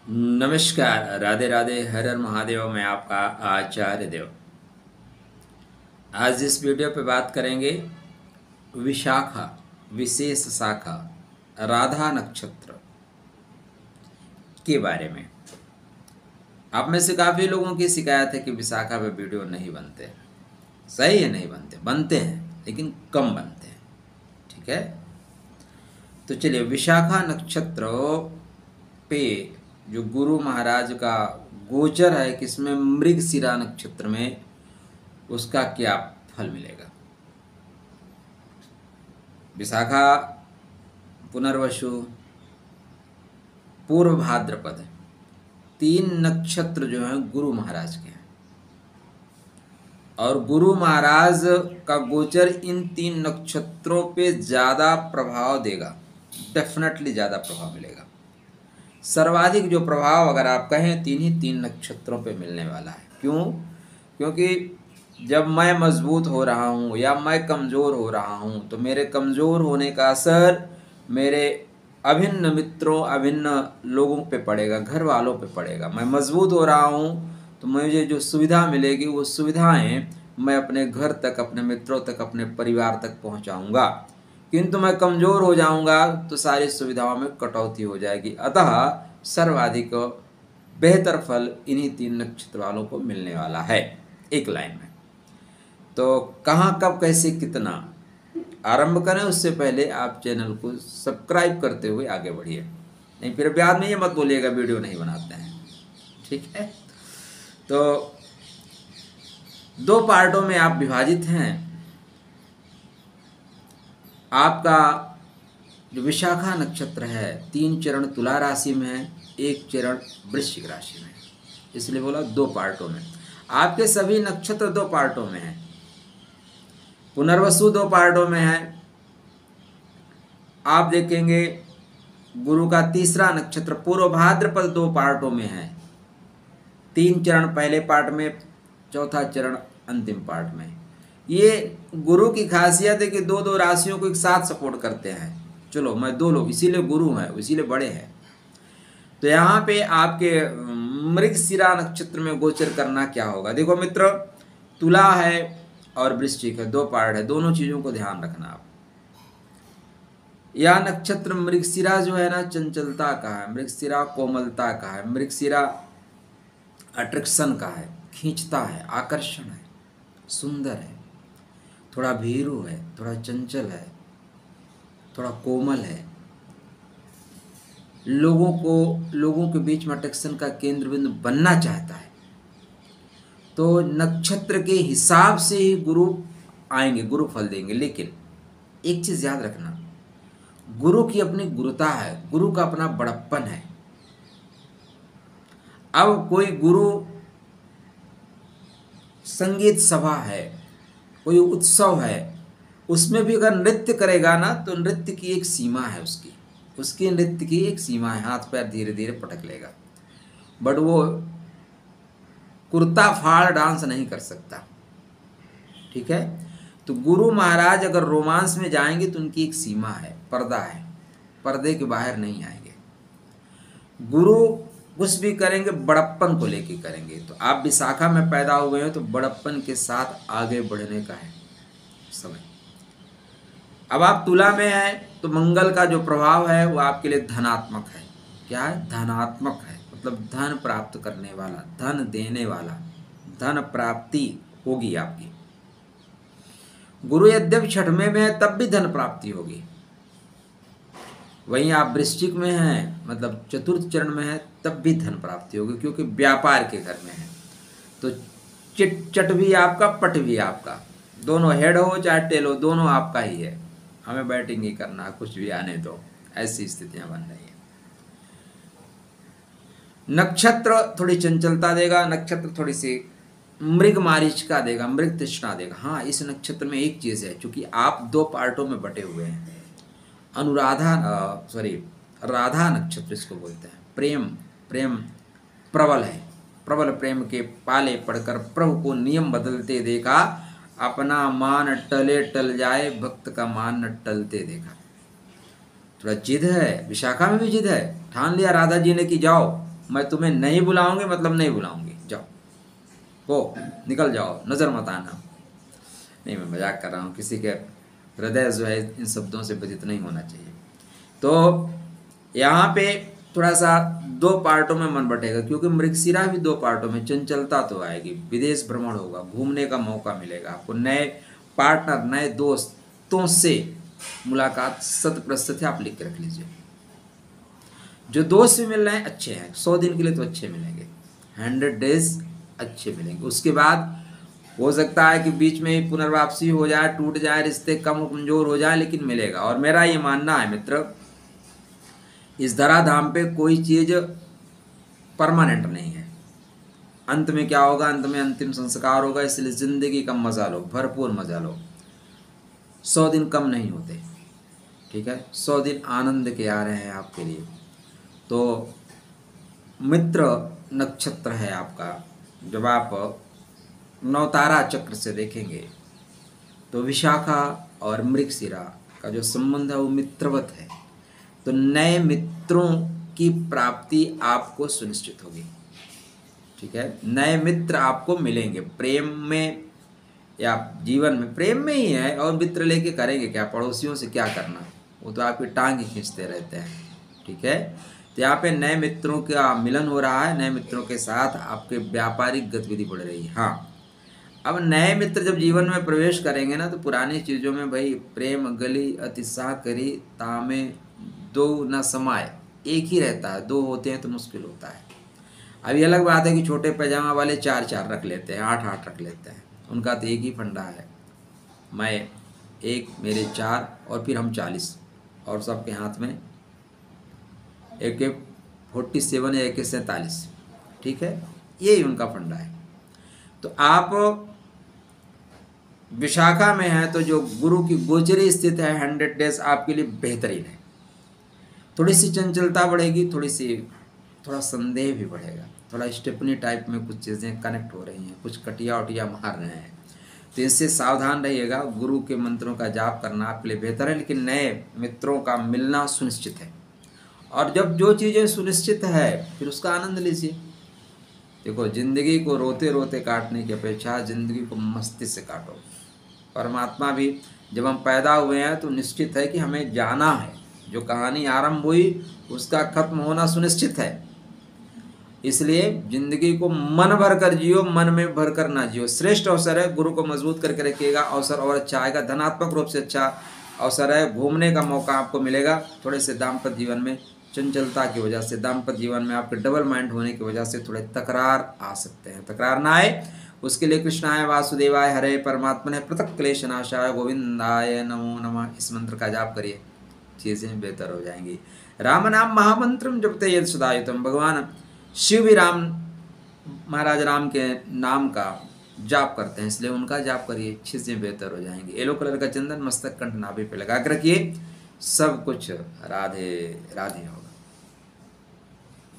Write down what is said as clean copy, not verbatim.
नमस्कार, राधे राधे, हर हर महादेव। मैं आपका आचार्य देव। आज इस वीडियो पे बात करेंगे विशाखा विशेष शाखा राधा नक्षत्र के बारे में। आप में से काफ़ी लोगों की शिकायत है कि विशाखा पे वीडियो नहीं बनते। सही है, नहीं बनते, बनते हैं लेकिन कम बनते हैं। ठीक है, तो चलिए, विशाखा नक्षत्र पे जो गुरु महाराज का गोचर है किसमें, मृगशिरा नक्षत्र में, उसका क्या फल मिलेगा। विशाखा, पुनर्वसु, पूर्व भाद्रपद, तीन नक्षत्र जो हैं गुरु महाराज के हैं और गुरु महाराज का गोचर इन तीन नक्षत्रों पे ज़्यादा प्रभाव देगा। डेफिनेटली ज़्यादा प्रभाव मिलेगा। सर्वाधिक जो प्रभाव अगर आप कहें तीन नक्षत्रों पे मिलने वाला है। क्यों? क्योंकि जब मैं मजबूत हो रहा हूँ या मैं कमज़ोर हो रहा हूँ तो मेरे कमज़ोर होने का असर मेरे अभिन्न मित्रों, अभिन्न लोगों पे पड़ेगा, घर वालों पे पड़ेगा। मैं मजबूत हो रहा हूँ तो मुझे जो सुविधा मिलेगी वो सुविधाएं मैं अपने घर तक, अपने मित्रों तक, अपने परिवार तक पहुँचाऊँगा। किंतु मैं कमज़ोर हो जाऊँगा तो सारी सुविधाओं में कटौती हो जाएगी। अतः सर्वाधिक बेहतर फल इन्हीं तीन नक्षत्र वालों को मिलने वाला है एक लाइन में। तो कहाँ, कब, कैसे, कितना आरंभ करें उससे पहले आप चैनल को सब्सक्राइब करते हुए आगे बढ़िए। नहीं फिर बाद में ये मत बोलिएगा वीडियो नहीं बनाते हैं। ठीक है, तो दो पार्टों में आप विभाजित हैं। आपका जो विशाखा नक्षत्र है, 3 चरण तुला राशि में है, 1 चरण वृश्चिक राशि में है। इसलिए बोला दो पार्टों में। आपके सभी नक्षत्र दो पार्टों में हैं। पुनर्वसु 2 पार्टों में है। आप देखेंगे गुरु का तीसरा नक्षत्र पूर्व भाद्रपद 2 पार्टों में है। 3 चरण पहले पार्ट में, चौथा चरण अंतिम पार्ट में। ये गुरु की खासियत है कि दो दो राशियों को एक साथ सपोर्ट करते हैं। चलो, मैं दो लोग, इसीलिए गुरु हैं, इसीलिए बड़े हैं। तो यहाँ पे आपके मृगशिरा नक्षत्र में गोचर करना क्या होगा। देखो मित्र, तुला है और वृश्चिक है, 2 पार्ट है। दोनों चीज़ों को ध्यान रखना आप। यह नक्षत्र मृगशिरा जो है ना, चंचलता का है, मृगशिरा कोमलता का है, मृगशिरा अट्रैक्शन का है, खींचता है, आकर्षण है, सुंदर है, थोड़ा भीरू है, थोड़ा चंचल है, थोड़ा कोमल है, लोगों के बीच में अट्रैक्शन का केंद्र बिंदु बनना चाहता है। तो नक्षत्र के हिसाब से ही गुरु आएंगे, गुरु फल देंगे। लेकिन एक चीज़ याद रखना, गुरु की अपनी गुरुता है, गुरु का अपना बड़प्पन है। अब कोई गुरु संगीत सभा है, कोई उत्सव है, उसमें भी अगर नृत्य करेगा ना तो नृत्य की एक सीमा है, उसकी नृत्य की एक सीमा है। हाथ पैर धीरे धीरे पटक लेगा, बट वो कुर्ता फाड़ डांस नहीं कर सकता। ठीक है, तो गुरु महाराज अगर रोमांस में जाएंगे तो उनकी एक सीमा है, पर्दा है, पर्दे के बाहर नहीं आएंगे। गुरु कुछ भी करेंगे बड़प्पन को लेके करेंगे। तो आप विशाखा में पैदा हुए हो तो बड़प्पन के साथ आगे बढ़ने का है समय। अब आप तुला में हैं तो मंगल का जो प्रभाव है वो आपके लिए धनात्मक है। क्या है? धनात्मक है, मतलब धन प्राप्त करने वाला, धन देने वाला, धन प्राप्ति होगी आपकी। गुरु यद्यपि 6वें में है तब भी धन प्राप्ति होगी। वहीं आप वृश्चिक में हैं, मतलब चतुर्थ चरण में है, तब भी धन प्राप्ति होगी, क्योंकि व्यापार के घर में है। तो चिट चट भी आपका, पट भी आपका, दोनों हेड हो चाहे टेल हो, दोनों आपका ही है। हमें बैटिंग ही करना, कुछ भी आने दो, ऐसी स्थितियां बन रही है। नक्षत्र थोड़ी चंचलता देगा, नक्षत्र थोड़ी सी मृग मारीचिका देगा, मृग तृष्णा देगा। हाँ, इस नक्षत्र में एक चीज़ है, चूंकि आप 2 पार्टों में बटे हुए हैं। राधा नक्षत्र इसको बोलते हैं। प्रेम प्रबल है, प्रबल प्रेम के पाले पड़कर प्रभु को नियम बदलते देखा, अपना मान टले टल जाए, भक्त का मान न टलते देखा। थोड़ा जिद है, विशाखा में भी जिद है। ठान लिया राधा जी ने कि जाओ, मैं तुम्हें नहीं बुलाऊंगी मतलब नहीं बुलाऊंगी, जाओ वो निकल जाओ, नज़र मत आना। नहीं, मैं मजाक कर रहा हूँ, किसी के हृदय जो है इन शब्दों से व्यथित नहीं होना चाहिए। तो यहाँ पे थोड़ा सा दो पार्टों में मन बटेगा, क्योंकि मृगशिरा भी दो पार्टों में, चंचलता तो आएगी, विदेश भ्रमण होगा, घूमने का मौका मिलेगा आपको, नए पार्टनर नए दोस्तों से मुलाकात 100% है, आप लिख के रख लीजिए। जो दोस्त भी मिल रहे हैं अच्छे हैं, 100 दिन के लिए तो अच्छे मिलेंगे, 100 डेज अच्छे मिलेंगे। उसके बाद हो सकता है कि बीच में ही पुनर्वापसी हो जाए, टूट जाए, रिश्ते कम कमजोर हो जाए, लेकिन मिलेगा। और मेरा ये मानना है मित्र, इस धराधाम पे कोई चीज परमानेंट नहीं है। अंत में क्या होगा, अंत में अंतिम संस्कार होगा। इसलिए जिंदगी का मजा लो, भरपूर मजा लो। 100 दिन कम नहीं होते, ठीक है, 100 दिन आनंद के आ रहे हैं आपके लिए। तो मित्र नक्षत्र है आपका, जब आप नवतारा चक्र से देखेंगे तो विशाखा और मृगशिरा का जो संबंध है वो मित्रवत है। तो नए मित्रों की प्राप्ति आपको सुनिश्चित होगी, ठीक है, नए मित्र आपको मिलेंगे, प्रेम में या जीवन में, प्रेम में ही है। और मित्र लेके करेंगे क्या, पड़ोसियों से क्या करना, वो तो आपकी टांग ही खींचते रहते हैं, ठीक है। तो यहाँ पे नए मित्रों का मिलन हो रहा है, नए मित्रों के साथ आपके व्यापारिक गतिविधि बढ़ रही है। हाँ, अब नए मित्र जब जीवन में प्रवेश करेंगे ना, तो पुरानी चीज़ों में भाई प्रेम गली अतिशाह करी तामे दो न समाये, एक ही रहता है, दो होते हैं तो मुश्किल होता है। अभी अलग बात है कि छोटे पैजामा वाले 4-4 रख लेते हैं, 8-8 रख लेते हैं, उनका तो एक ही फंडा है, मैं एक, मेरे 4 और फिर हम 40, और सबके हाथ में AK-47 या AK-47, ठीक है, यही उनका फंडा है। तो आप विशाखा में है तो जो गुरु की गोचरी स्थित है 100 डेज आपके लिए बेहतरीन है। थोड़ी सी चंचलता बढ़ेगी, थोड़ा संदेह भी बढ़ेगा, थोड़ा स्टेपनी टाइप में कुछ चीज़ें कनेक्ट हो रही हैं, कुछ कटिया उटिया मार रहे हैं, तो इससे सावधान रहिएगा। गुरु के मंत्रों का जाप करना आपके लिए बेहतर है, लेकिन नए मित्रों का मिलना सुनिश्चित है। और जब जो चीज़ें सुनिश्चित है फिर उसका आनंद लीजिए। देखो, जिंदगी को रोते रोते काटने की अपेक्षा जिंदगी को मस्ती से काटो। परमात्मा भी जब हम पैदा हुए हैं तो निश्चित है कि हमें जाना है, जो कहानी आरंभ हुई उसका खत्म होना सुनिश्चित है। इसलिए जिंदगी को मन भर कर जियो, मन में भर कर ना जियो। श्रेष्ठ अवसर है, गुरु को मजबूत करके रखिएगा, अवसर और अच्छा आएगा, धनात्मक रूप से अच्छा अवसर है, घूमने का मौका आपको मिलेगा। थोड़े से दाम्पत्य जीवन में चंचलता की वजह से, दाम्पत्य जीवन में आपके डबल माइंड होने की वजह से थोड़े तकरार आ सकते हैं, तकरार ना आए उसके लिए कृष्णाय वासुदेवाय हरे परमात्मने पृथक क्लेशनाशाय गोविंदाय नमो नमः, इस मंत्र का जाप करिए, चीज़ें बेहतर हो जाएंगी। राम नाम महामंत्रम जपते यद सदायुतम, भगवान शिव भी राम, महाराज राम के नाम का जाप करते हैं, इसलिए उनका जाप करिए, चीज़ें बेहतर हो जाएंगी। येलो कलर का चंदन मस्तक कंठ नाभि पे लगा कर रखिए, सब कुछ राधे राधे हो।